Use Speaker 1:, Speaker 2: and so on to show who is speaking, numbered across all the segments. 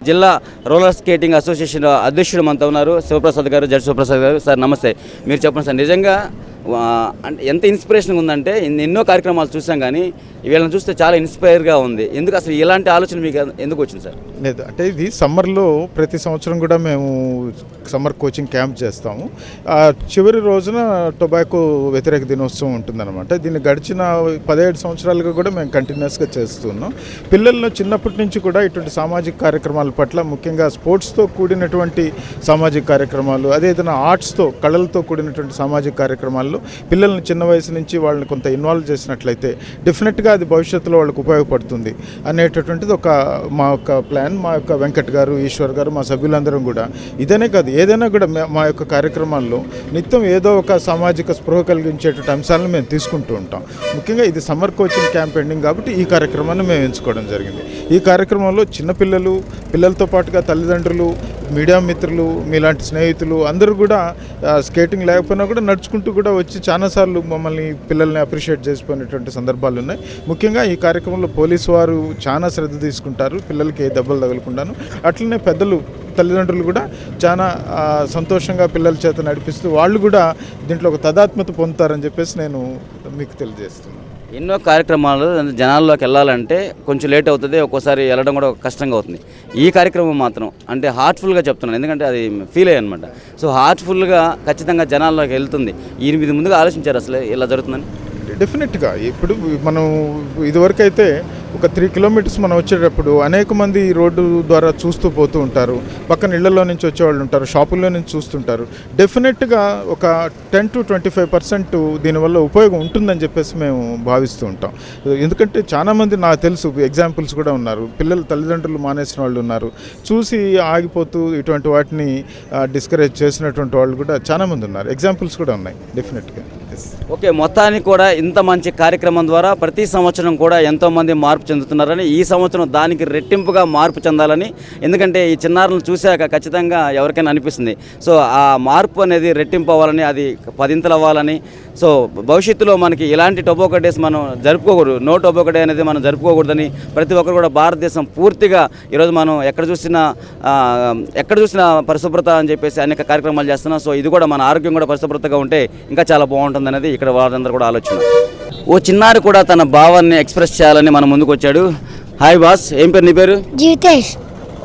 Speaker 1: జిల్లా roller skating association అధ్యక్షుడు మనతో ఉన్నారు శివప్రసాద్ గారు, జడ్జి శివప్రసాద్ గారు. సార్ నమస్తే. మీరు చెప్పండి సార్, నిజంగా అంటే ఎంత ఇన్స్పిరేషన్గా ఉందంటే ఎన్నో కార్యక్రమాలు చూసాం కానీ వీళ్ళని చూస్తే చాలా ఇన్స్పైర్గా ఉంది. ఎందుకు అసలు ఇలాంటి ఆలోచన మీకు ఎందుకు వచ్చింది సార్?
Speaker 2: లేదు అంటే ఇది సమ్మర్లో ప్రతి సంవత్సరం కూడా మేము సమ్మర్ కోచింగ్ క్యాంప్ చేస్తాము. చివరి రోజున టొబాకో వ్యతిరేక దినోత్సవం ఉంటుందన్నమాట. దీన్ని గడిచిన 17 సంవత్సరాలుగా కూడా మేము కంటిన్యూస్గా చేస్తున్నాం. పిల్లలను చిన్నప్పటి నుంచి కూడా ఇటువంటి సామాజిక కార్యక్రమాల పట్ల, ముఖ్యంగా స్పోర్ట్స్తో కూడినటువంటి సామాజిక కార్యక్రమాలు, అదేదైనా ఆర్ట్స్తో, కళలతో కూడినటువంటి సామాజిక కార్యక్రమాల్లో పిల్లల్ని చిన్న వయసు నుంచి వాళ్ళని కొంత ఇన్వాల్వ్ చేసినట్లయితే డెఫినెట్గా అది భవిష్యత్తులో వాళ్ళకు ఉపయోగపడుతుంది అనేటటువంటిది మా యొక్క ప్లాన్. మా యొక్క వెంకట్ గారు, ఈశ్వర్ గారు, మా సభ్యులందరం కూడా ఇదనే కాదు ఏదైనా కూడా మా యొక్క కార్యక్రమాల్లో నిత్యం ఏదో ఒక సామాజిక స్పృహ కలిగించేటువంటి అంశాలను మేము తీసుకుంటూ ఉంటాం. ముఖ్యంగా ఇది సమ్మర్ కోచింగ్ క్యాంప్ ఎండింగ్ కాబట్టి ఈ కార్యక్రమాన్ని మేము ఎంచుకోవడం జరిగింది. ఈ కార్యక్రమంలో చిన్నపిల్లలు, పిల్లలతో పాటుగా తల్లిదండ్రులు, మీడియా మిత్రులు, మీలాంటి స్నేహితులు అందరూ కూడా స్కేటింగ్ లేకపోయినా కూడా నడుచుకుంటూ కూడా వచ్చి చాలాసార్లు మమ్మల్ని, పిల్లల్ని అప్రిషియేట్ చేసిపోయినటువంటి సందర్భాలు ఉన్నాయి. ముఖ్యంగా ఈ కార్యక్రమంలో పోలీసు వారు చాలా శ్రద్ధ తీసుకుంటారు పిల్లలకి ఏ దెబ్బలు తగలకుండాను. అట్లనే పెద్దలు, తల్లిదండ్రులు కూడా చాలా సంతోషంగా పిల్లల చేత నడిపిస్తూ వాళ్ళు కూడా దీంట్లో ఒక తదాత్మ్యత పొందుతారని చెప్పేసి నేను మీకు తెలియజేస్తున్నాను.
Speaker 1: ఎన్నో కార్యక్రమాలు జనాల్లోకి వెళ్ళాలంటే కొంచెం లేట్ అవుతుంది, ఒక్కోసారి వెళ్ళడం కూడా కష్టంగా అవుతుంది. ఈ కార్యక్రమం మాత్రం అంటే హార్ట్ఫుల్గా చెప్తున్నాను, ఎందుకంటే అది ఫీల్ అయ్యి అనమాట. సో హార్ట్ఫుల్గా ఖచ్చితంగా జనాల్లోకి వెళ్తుంది. ఇది ముందుగా ఆలోచించారు అసలు ఇలా జరుగుతుందని?
Speaker 2: డెఫినెట్గా ఇప్పుడు మనం ఇదివరకు అయితే ఒక 3 కిలోమీటర్స్ మనం వచ్చేటప్పుడు అనేక మంది రోడ్డు ద్వారా చూస్తూ పోతూ ఉంటారు. పక్కన ఇళ్లలో నుంచి వచ్చేవాళ్ళు ఉంటారు, షాపుల్లో నుంచి చూస్తుంటారు. డెఫినెట్గా ఒక 10 to 25% దీనివల్ల ఉపయోగం ఉంటుందని చెప్పేసి మేము భావిస్తూ ఉంటాం. ఎందుకంటే చాలామంది నాకు తెలుసు, ఎగ్జాంపుల్స్ కూడా ఉన్నారు. పిల్లలు తల్లిదండ్రులు మానేసిన వాళ్ళు ఉన్నారు, చూసి ఆగిపోతూ ఇటువంటి వాటిని డిస్కరేజ్ చేసినటువంటి వాళ్ళు కూడా చాలామంది ఉన్నారు. ఎగ్జాంపుల్స్ కూడా ఉన్నాయి డెఫినెట్గా.
Speaker 1: ఓకే, మొత్తానికి కూడా ఇంత మంచి కార్యక్రమం ద్వారా ప్రతి సంవత్సరం కూడా ఎంతోమంది మార్పు చెందుతున్నారని, ఈ సంవత్సరం దానికి రెట్టింపుగా మార్పు చెందాలని, ఎందుకంటే ఈ చిన్నారులను చూశాక ఖచ్చితంగా ఎవరికైనా అనిపిస్తుంది. సో ఆ మార్పు అనేది రెట్టింపు అవ్వాలని, అది 10ంతలు అవ్వాలని. సో భవిష్యత్తులో మనకి ఇలాంటి టొబాకో డేస్ మనం జరుపుకోకూడదు, నో టొబాకో డే అనేది మనం జరుపుకోకూడదని ప్రతి ఒక్కరు కూడా భారతదేశం పూర్తిగా ఈరోజు మనం ఎక్కడ చూసినా పరిశుభ్రత అని చెప్పేసి అనేక కార్యక్రమాలు చేస్తున్నాం. సో ఇది కూడా మన ఆరోగ్యం కూడా పరిశుభ్రతగా ఉంటే ఇంకా చాలా బాగుంటుంది అనేది ఇక్కడ వాళ్ళందరూ కూడా ఆలోచన. ఓ చిన్నారి కూడా తన భావాన్ని ఎక్స్ప్రెస్ చేయాలని మన ముందుకు వచ్చాడు. హాయ్ బాస్, ఏం పేరు నీ పేరు?
Speaker 3: జీవితేష్.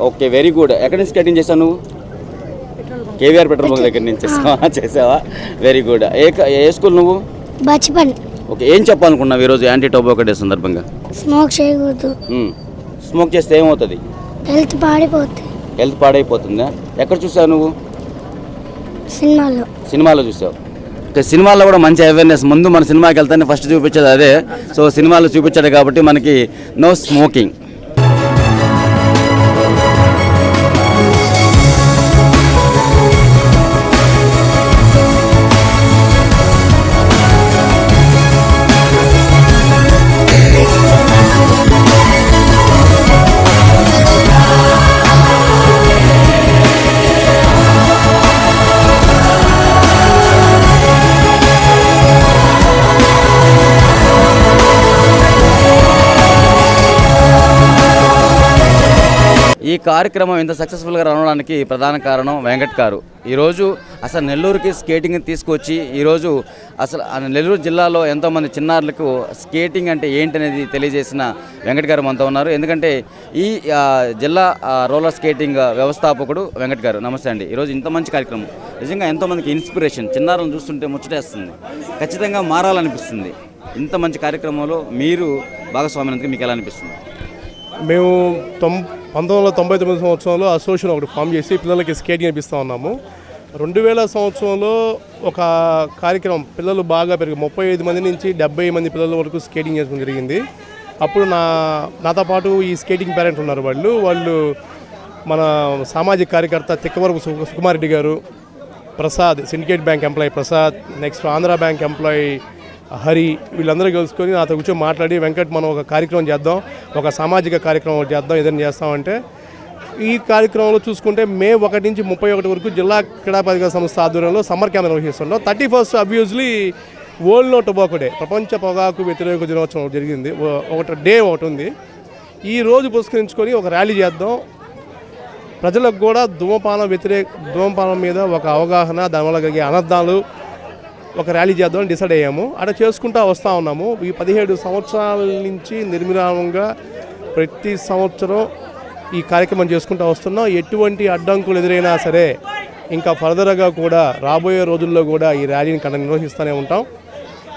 Speaker 1: Okay, very good. ఎక్కడి నుంచి స్కేటింగ్ చేసావు నువ్వు? కేవీఆర్ పెట్రోల్ బంక్ దగ్గర నుంచి చేసావా? Very good. ఏ స్కూల్ నువ్వు?
Speaker 3: బచ్పన్.
Speaker 1: ఓకే, ఏం చెప్పాలనుకున్నావు ఈరోజు యాంటీ టొబాకో డే సందర్భంగా?
Speaker 3: స్మోక్ చేయకూడదు.
Speaker 1: స్మోక్ చేస్తే ఏమవుతుంది?
Speaker 3: హెల్త్ పాడైపోతుంది.
Speaker 1: హెల్త్ పాడైపోతుందా? ఎక్కడ చూసావు నువ్వు? సినిమాలో చూసావు. సినిమాల్లో కూడా మంచి అవేర్నెస్. ముందు మన సినిమాకి వెళ్తానే ఫస్ట్ చూపించేది అదే. సో సినిమాలో చూపించాడు కాబట్టి మనకి నో స్మోకింగ్. ఈ కార్యక్రమం ఇంత సక్సెస్ఫుల్గా రావడానికి ప్రధాన కారణం వెంకట్ గారు. ఈరోజు అసలు నెల్లూరుకి స్కేటింగ్ని తీసుకొచ్చి ఈరోజు అసలు నెల్లూరు జిల్లాలో ఎంతోమంది చిన్నారులకు స్కేటింగ్ అంటే ఏంటనేది తెలియజేసిన వెంకట్ గారు మనతో ఉన్నారు. ఎందుకంటే ఈ జిల్లా రోలర్ స్కేటింగ్ వ్యవస్థాపకుడు వెంకట్ గారు. నమస్తే అండి. ఈరోజు ఇంత మంచి కార్యక్రమం నిజంగా ఎంతోమందికి ఇన్స్పిరేషన్. చిన్నారులను చూస్తుంటే ముచ్చటేస్తుంది, ఖచ్చితంగా మారాలనిపిస్తుంది. ఇంత మంచి కార్యక్రమంలో మీరు భాగస్వామ్యానికి మీకు ఎలా అనిపిస్తుంది?
Speaker 4: మేము 1999 సంవత్సరంలో అసోసియేషన్ ఒకటి ఫామ్ చేసి పిల్లలకి స్కేటింగ్ నేర్పిస్తూ ఉన్నాము. 2000 సంవత్సరంలో ఒక కార్యక్రమం, పిల్లలు బాగా పెరిగి 35 మంది నుంచి 70 మంది పిల్లల వరకు స్కేటింగ్ చేసుకోవడం జరిగింది. అప్పుడు నాతో పాటు ఈ స్కేటింగ్ పేరెంట్స్ ఉన్నారు. వాళ్ళు మన సామాజిక కార్యకర్త తిక్కవరపు సుకుమారెడ్డి గారు, Prasad, syndicate bank employee Prasad, next Andhra bank employee Hari, వీళ్ళందరూ కలుసుకొని నాతో కూర్చొని మాట్లాడి, వెంకట్ మనం ఒక కార్యక్రమం చేద్దాం, ఒక సామాజిక కార్యక్రమం చేద్దాం, ఏదైనా చేస్తామంటే ఈ కార్యక్రమంలో చూసుకుంటే మే 1 నుంచి 31 వరకు జిల్లా క్రీడా ప్రాధికార సంస్థ ఆధ్వర్యంలో సమ్మర్ క్యాంప్ నిర్వహిస్తున్నాం. 31st obviously world no tobacco day, ప్రపంచ పొగాకు వ్యతిరేక దినోత్సవం జరిగింది. ఒకటి ఉంది. ఈ రోజు పురస్కరించుకొని ఒక ర్యాలీ చేద్దాం. ప్రజలకు కూడా ధూమపానం మీద ఒక అవగాహన, దానివల్ల కలిగే అనర్థాలు ఒక ర్యాలీ చేద్దామని డిసైడ్ అయ్యాము. అలా చేసుకుంటూ వస్తూ ఉన్నాము. ఈ 17 సంవత్సరాల నుంచి నిర్విరామంగా ప్రతి సంవత్సరం ఈ కార్యక్రమం చేసుకుంటూ వస్తున్నాం. ఎటువంటి అడ్డంకులు ఎదురైనా సరే ఇంకా ఫర్దర్గా కూడా రాబోయే రోజుల్లో కూడా ఈ ర్యాలీని నిర్వహిస్తూనే ఉంటాం.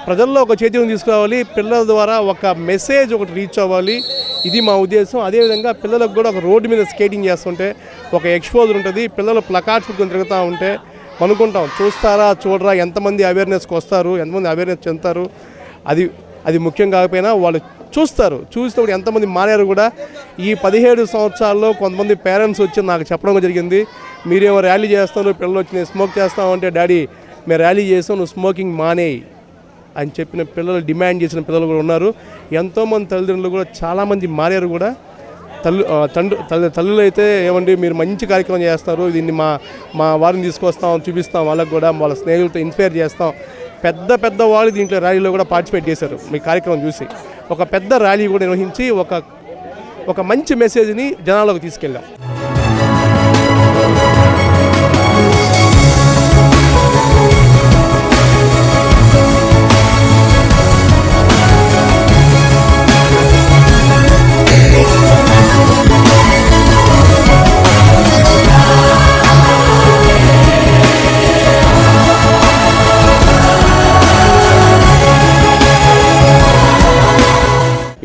Speaker 4: ప్రజల్లో ఒక చైతన్యం తీసుకురావాలి, పిల్లల ద్వారా ఒక మెసేజ్ ఒకటి రీచ్ అవ్వాలి, ఇది మా ఉద్దేశం. అదేవిధంగా పిల్లలకు కూడా ఒక రోడ్డు మీద స్కేటింగ్ చేస్తుంటే ఒక ఎక్స్పోజర్ ఉంటుంది. పిల్లలు ప్లకార్డ్స్ పెట్టుకొని తిరుగుతూ ఉంటే అనుకుంటాం, చూస్తారా చూడరా, ఎంతమంది అవేర్నెస్కి వస్తారు, ఎంతమంది అవేర్నెస్ చెందుతారు, అది ముఖ్యం కాకపోయినా వాళ్ళు చూసినప్పుడు ఎంతమంది మారారు కూడా. ఈ 17 సంవత్సరాల్లో కొంతమంది పేరెంట్స్ వచ్చి నాకు చెప్పడం జరిగింది, మీరేమో ర్యాలీ చేస్తాను, పిల్లలు వచ్చి నేను స్మోక్ చేస్తామంటే డాడీ మేము ర్యాలీ చేస్తాం, నువ్వు స్మోకింగ్ మానేయి అని చెప్పిన పిల్లలు, డిమాండ్ చేసిన పిల్లలు కూడా ఉన్నారు. ఎంతోమంది తల్లిదండ్రులు కూడా చాలామంది మారారు కూడా. తల్లులు అయితే ఏమండి మీరు మంచి కార్యక్రమం చేస్తారు, దీన్ని మా వారిని తీసుకొస్తాం, చూపిస్తాం, వాళ్ళకు కూడా వాళ్ళ స్నేహితులతో ఇన్స్పైర్ చేస్తాం. పెద్ద వాళ్ళు దీంట్లో ర్యాలీలో కూడా పార్టిసిపేట్ చేశారు. మీ కార్యక్రమం చూసి ఒక పెద్ద ర్యాలీ కూడా నిర్వహించి ఒక మంచి మెసేజ్ని జనాల్లోకి తీసుకెళ్ళాం.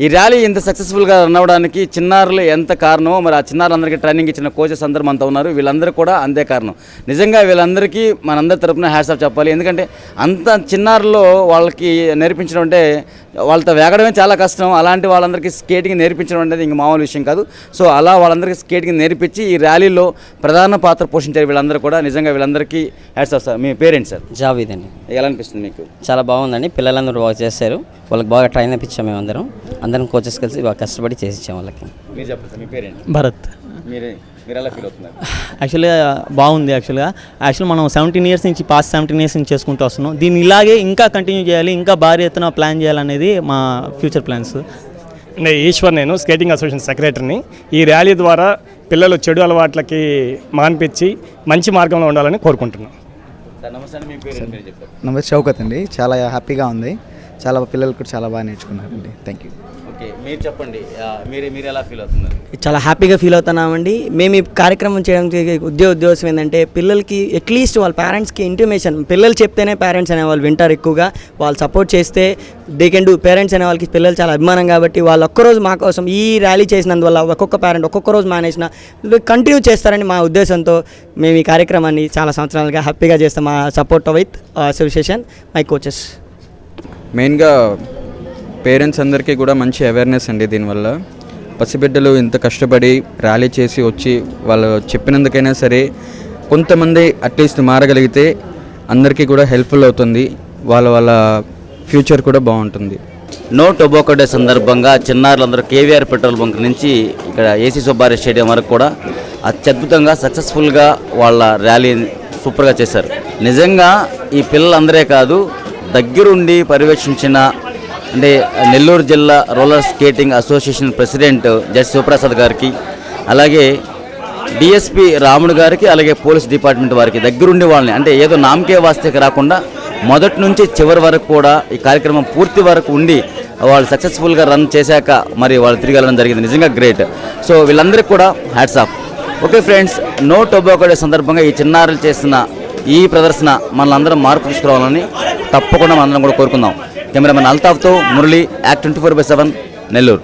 Speaker 1: ఈ ర్యాలీ ఇంత సక్సెస్ఫుల్గా రన్ అవ్వడానికి చిన్నారులు ఎంత కారణమో, మరి ఆ చిన్నారులందరికీ ట్రైనింగ్ ఇచ్చిన కోచెస్ అందరూ మనతో ఉన్నారు, వీళ్ళందరూ కూడా అంతే కారణం. నిజంగా వీళ్ళందరికీ మనందరి తరపున హ్యాట్స్ ఆఫ్ చెప్పాలి. ఎందుకంటే అంత చిన్నారులో వాళ్ళకి నేర్పించడం అంటే వాళ్ళతో వేగడమే చాలా కష్టం. అలాంటి వాళ్ళందరికీ స్కేటింగ్ నేర్పించడం అనేది ఇంక మామూలు విషయం కాదు. సో అలా వాళ్ళందరికీ స్కేటింగ్ నేర్పించి ఈ ర్యాలీలో ప్రధాన పాత్ర పోషించారు వీళ్ళందరూ కూడా. నిజంగా వీళ్ళందరికీ హ్యాట్స్ ఆఫ్ సార్. మీ పేరెంట్స్ సార్?
Speaker 5: జావీద్ అండి.
Speaker 1: ఎలా అనిపిస్తుంది మీకు?
Speaker 5: చాలా బాగుందండి, పిల్లలందరూ బాగా చేశారు, వాళ్ళకి బాగా ట్రైన్ ఇప్పించాం. అందరం కోచెస్ కలిసి బాగా కష్టపడి చేసిచ్చాం వాళ్ళకి.
Speaker 1: మీరు చెప్పండి సార్, మీ పేరెంట్?
Speaker 6: భరత్.
Speaker 1: మీరు ఎలా ఫీల్ అవుతున్నారు?
Speaker 6: యాక్చువల్గా బాగుంది. యాక్చువల్గా మనం 17 ఇయర్స్ నుంచి పాస్ట్ 17 ఇయర్స్ నుంచి చేసుకుంటూ వస్తున్నాం. దీన్ని ఇలాగే ఇంకా కంటిన్యూ చేయాలి, ఇంకా భారీ ఎత్తున ప్లాన్ చేయాలనేది మా ఫ్యూచర్ ప్లాన్స్.
Speaker 7: ఈశ్వర్, నేను స్కేటింగ్ అసోసియేషన్ సెక్రటరీని. ఈ ర్యాలీ ద్వారా పిల్లలు చెడు అలవాట్లకి మాన్పించి మంచి మార్గంలో ఉండాలని కోరుకుంటున్నాను.
Speaker 8: నమస్తే, షౌకత్ అండి. చాలా హ్యాపీగా ఉంది, చాలా పిల్లలు కూడా చాలా బాగా నేర్చుకున్నారండి. Thank you.
Speaker 1: ఓకే, మీరు చెప్పండి, మీరు ఎలా ఫీల్ అవుతున్నారు?
Speaker 9: చాలా హ్యాపీగా ఫీల్ అవుతున్నామండి. మేము ఈ కార్యక్రమం చేయడానికి ఉద్దేశం ఏంటంటే పిల్లలకి అట్లీస్ట్ వాళ్ళ పేరెంట్స్కి ఇంటిమేషన్, పిల్లలు చెప్తేనే పేరెంట్స్ అనే వాళ్ళు వింటారు ఎక్కువగా. వాళ్ళు సపోర్ట్ చేస్తే దే కెన్ డూ. పేరెంట్స్ అనే వాళ్ళకి పిల్లలు చాలా అభిమానం కాబట్టి వాళ్ళు ఒక్కరోజు మా కోసం ఈ ర్యాలీ చేసినందువల్ల ఒక్కొక్క పేరెంట్ ఒక్కొక్క రోజు మానేసిన కంటిన్యూ చేస్తారని మా ఉద్దేశంతో మేము ఈ కార్యక్రమాన్ని చాలా సంవత్సరాలుగా హ్యాపీగా చేస్తాం. మా support with association, my coaches.
Speaker 10: మెయిన్గా పేరెంట్స్ అందరికీ కూడా మంచి అవేర్నెస్ అండి. దీనివల్ల పసిబిడ్డలు ఇంత కష్టపడి ర్యాలీ చేసి వచ్చి వాళ్ళు చెప్పినందుకైనా సరే కొంతమంది అట్లీస్ట్ మారగలిగితే అందరికీ కూడా హెల్ప్ఫుల్ అవుతుంది, వాళ్ళ ఫ్యూచర్ కూడా బాగుంటుంది.
Speaker 1: నో టొబాకో డే సందర్భంగా చిన్నారులందరూ కేవీఆర్ పెట్రోల్ బంక్ నుంచి ఇక్కడ ఏసీ సుబ్బారెడ్డి స్టేడియం వరకు కూడా అత్యద్భుతంగా సక్సెస్ఫుల్గా వాళ్ళ ర్యాలీ సూపర్గా చేశారు. నిజంగా ఈ పిల్లలందరే కాదు, దగ్గరుండి పర్యవేక్షించిన అంటే నెల్లూరు జిల్లా roller skating association president judge Shivaprasad గారికి, అలాగే డిఎస్పి రాముడు గారికి, అలాగే పోలీస్ డిపార్ట్మెంట్ వారికి దగ్గరుండి వాళ్ళని అంటే ఏదో నామకే వాస్తేకి రాకుండా మొదటి నుంచి చివరి వరకు కూడా ఈ కార్యక్రమం పూర్తి వరకు ఉండి వాళ్ళు సక్సెస్ఫుల్గా రన్ చేశాక మరి వాళ్ళు తిరిగి వెళ్ళడం జరిగింది. నిజంగా గ్రేట్. సో వీళ్ళందరికీ కూడా hats off. Okay friends, no tobacco day సందర్భంగా ఈ చిన్నారులు చేసిన ఈ ప్రదర్శన మనల్ని మార్పు తీసుకురావాలని తప్పకుండా మనందరం కూడా కోరుకుందాం. కెమెరామెన్ అల్తాఫ్తో మురళి, యాక్ట్ 24/7, నెల్లూరు.